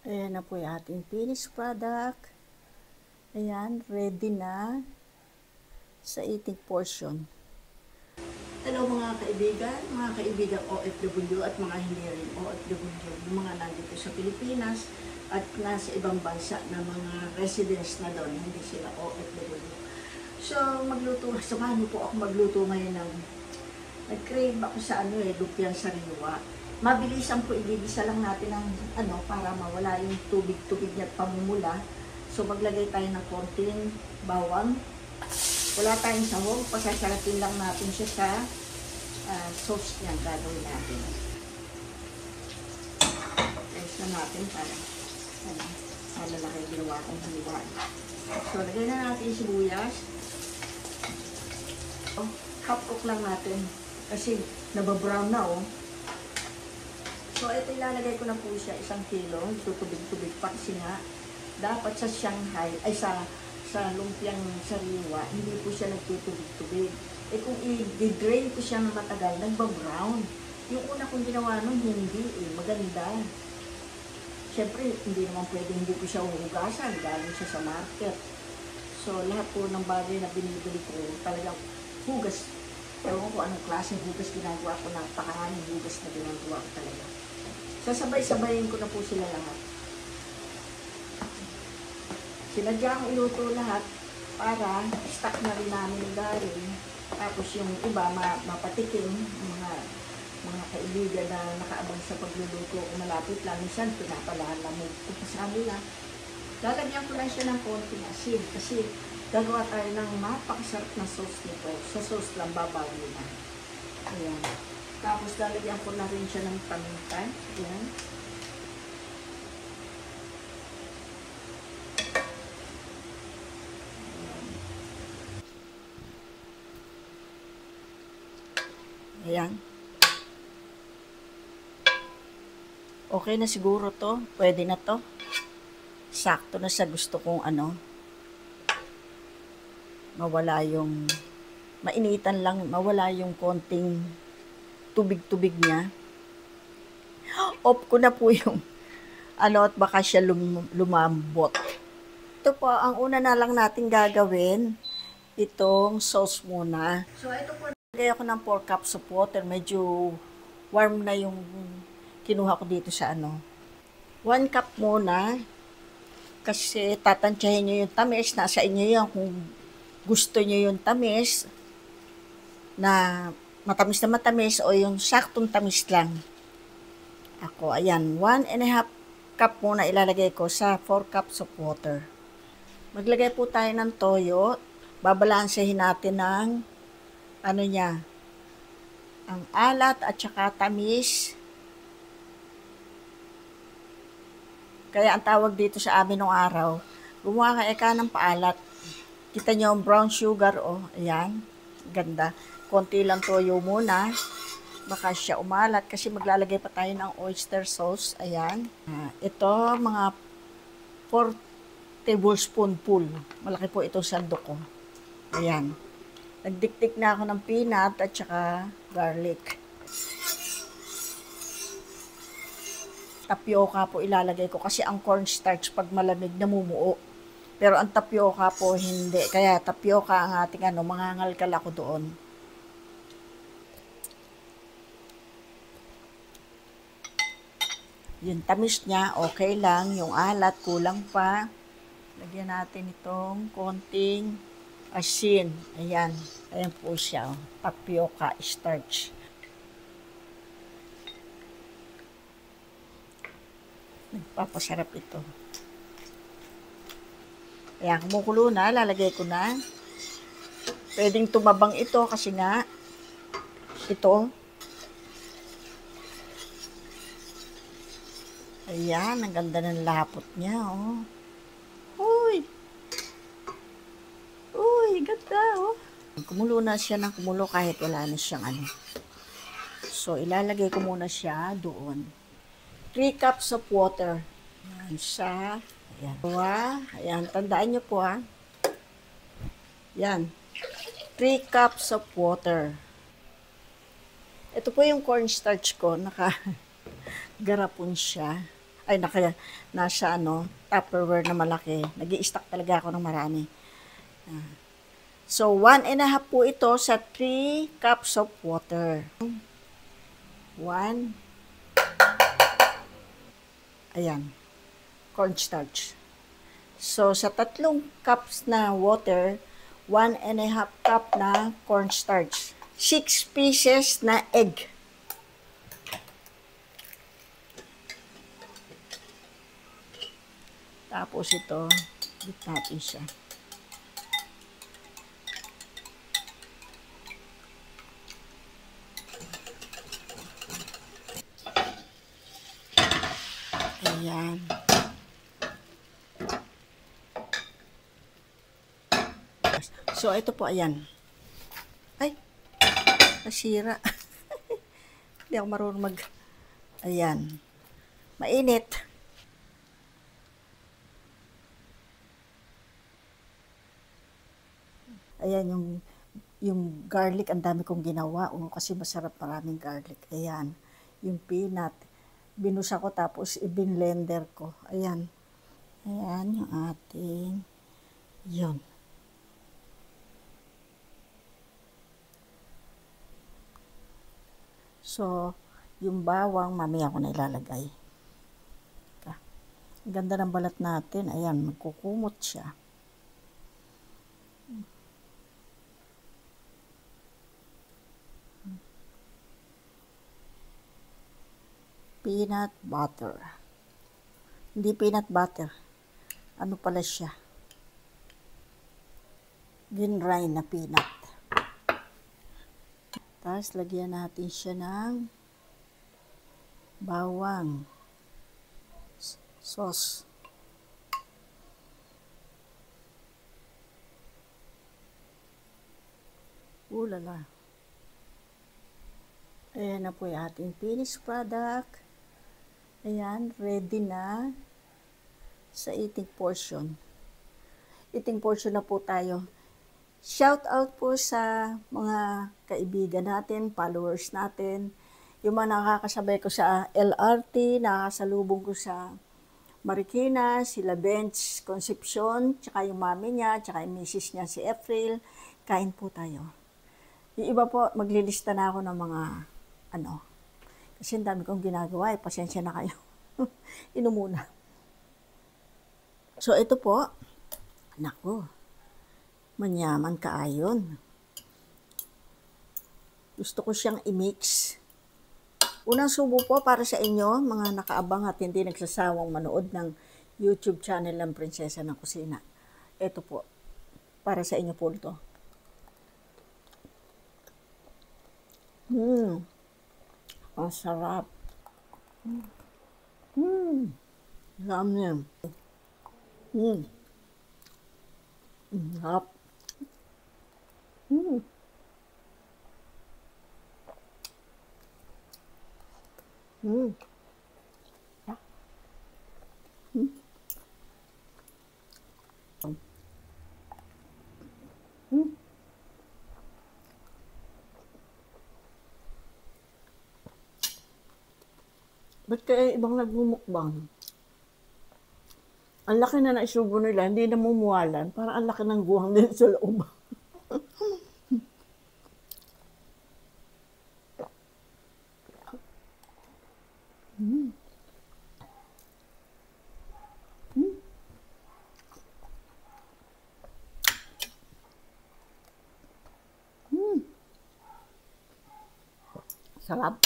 Ayan na po yung ating finished product. Ayan, ready na sa eating portion. Hello mga kaibigan OFW at mga hindi rin OFW, yung mga nandito sa Pilipinas at nasa ibang bansa na mga residents na doon, hindi sila OFW. So, samahan mo po ako magluto ngayon ng, nag-crave ako sa lumpiang sariwa. Mabilisan po, igigisa lang natin ng para mawala yung tubig-tubig niya at pamumula. So, maglagay tayo ng konting bawang. Wala tayong sahog, pasasarapin lang natin siya sa sauce niya gagawin natin. Guys na natin para malalaki ginawa kong haliwan. So, lagay na natin yung sibuyas. Half cook lang natin kasi nababrown na So, ito ilalagay ko na po siya 1 kilo. Tutubig-tubig pa kasi nga dapat sa Shanghai, sa lumpiang sariwa, hindi po siya nagtutubig-tubig. Kung i-drain ko siya ng matagal, nagbabrown. Yung una kong ginawa nun, hindi maganda. Siyempre, hindi naman pwede, hindi ko siya uhugasan, galing siya sa market. So, lahat po ng bagay na binibili ko, talagang hugas. Ewan ko anong klaseng hugas ginagawa ko, napakaraming hugas na ginagawa ko talaga. Sasabay-sabayin ko na po sila lahat. Sinadya akong iluto lahat para stock na rin namin galing. Tapos yung iba, mapatikim, mga kaibigan na nakaabang sa pagluluto kung malapit lang. Minsan, pinapalalamog ko pa sa kanila. Lalagyan ko lang siya ng konting asin kasi gagawa tayo ng napakasarap na sauce nito. Sa sauce lang, babawin na. Ayan. Tapos, lalagyan ko na rin siya ng paminta. Ayan. Ayan. Okay na siguro to. Pwede na to. Sakto na sa gusto kong mawala yung mainitan lang, mawala yung konting tubig-tubig niya. Off ko na po yung at baka siya lumambot. Ito po, ang una na lang natin gagawin, itong sauce muna. So, ito po, nagay ako ng 4 cups of water. Medyo warm na yung kinuha ko dito sa 1 cup muna. Kasi tatansyahin nyo yung tamis. Nasa inyo yan kung gusto nyo yung tamis na matamis o yung saktong tamis lang. Ako, ayan, 1.5 cup muna ilalagay ko sa 4 cups of water. Maglagay po tayo ng toyo. Babalansehin natin ng ang alat at saka tamis. Kaya ang tawag dito sa amin nung araw, gumawa ka ng paalat. Kita nyo ang brown sugar, ayan, ganda. Konti lang toyo muna, baka siya umalat kasi maglalagay pa tayo ng oyster sauce, ayan. Ito, mga 4 tablespoon full. Malaki po itong sandok ko. Ayan. Nagdiktik na ako ng peanut at saka garlic. Tapioca po ilalagay ko kasi ang cornstarch pag malamig namumuo. Pero ang tapioca po hindi. Kaya tapioca ang ating mangangalkal ako doon. Yung tamis niya, okay lang. Yung alat, kulang pa. Lagyan natin itong konting asin. Ayan. Ayan po siya. Tapioca starch. Nagpapasarap ito. Ayan, kumukulo na. Lalagay ko na. Pwedeng tumabang ito kasi nga ito. Ayan, ang ganda ng lapot niya, Uy! Uy, ganda, Kumulo na siya ng kumulo kahit wala na siyang So, ilalagay ko muna siya doon. 3 cups of water. Ayan siya. Ayan. Ayan, tandaan nyo po Ayan. 3 cups of water. Ito po yung cornstarch ko. Nakagarapon siya. Ay, nasa Tupperware na malaki. Nag-i-stock talaga ako ng marami. So, 1.5 po ito sa 3 cups of water. 1. Ayan. Cornstarch. So, sa 3 cups na water, 1.5 cup na cornstarch. 6 pieces na egg. Tapos ito, bit natin siya. Ayan. So, ito po, ayan. Ay, nasira. Hindi ako marunong Ayan. Mainit. Ayan, yung garlic, ang dami kong ginawa. Kasi masarap, maraming garlic. Ayan. Yung peanut. Binusa ko tapos i-blender ko. Ayan. Ayan, yung ating, yun. So, yung bawang, mamaya ko na ilalagay. Ang ganda ng balat natin. Ayan, magkukumot siya. Peanut butter. Hindi peanut butter. Ano pala siya? Ginrind na peanut. Tapos, lagyan natin siya ng bawang. Sauce. Ulala. Ayan na po yung ating finished product. Ayan, ready na sa eating portion. Eating portion na po tayo. Shout out po sa mga kaibigan natin, followers natin, yung mga nakakasabay ko sa LRT, nakakasalubong ko sa Marikina, sila Bench Concepcion, tsaka yung mami niya, tsaka yung misis niya si April. Kain po tayo. Yung iba po, maglilista na ako ng mga kasi ang dami kong ginagawa, pasensya na kayo. Inumuna. So, ito po, naku, manyaman kaayon. Gusto ko siyang i-mix. Unang subo po para sa inyo, mga nakaabang at hindi nagsasawang manood ng YouTube channel ng Prinsesa ng Kusina. Ito po, para sa inyo po ito. Ang sarap. Sarap niya. Sarap. Ba't kaya ibang nagmumukbang? Ang laki na naisubo nila, hindi namumuwalan. Parang ang laki ng guwang din sa loob. Sarap.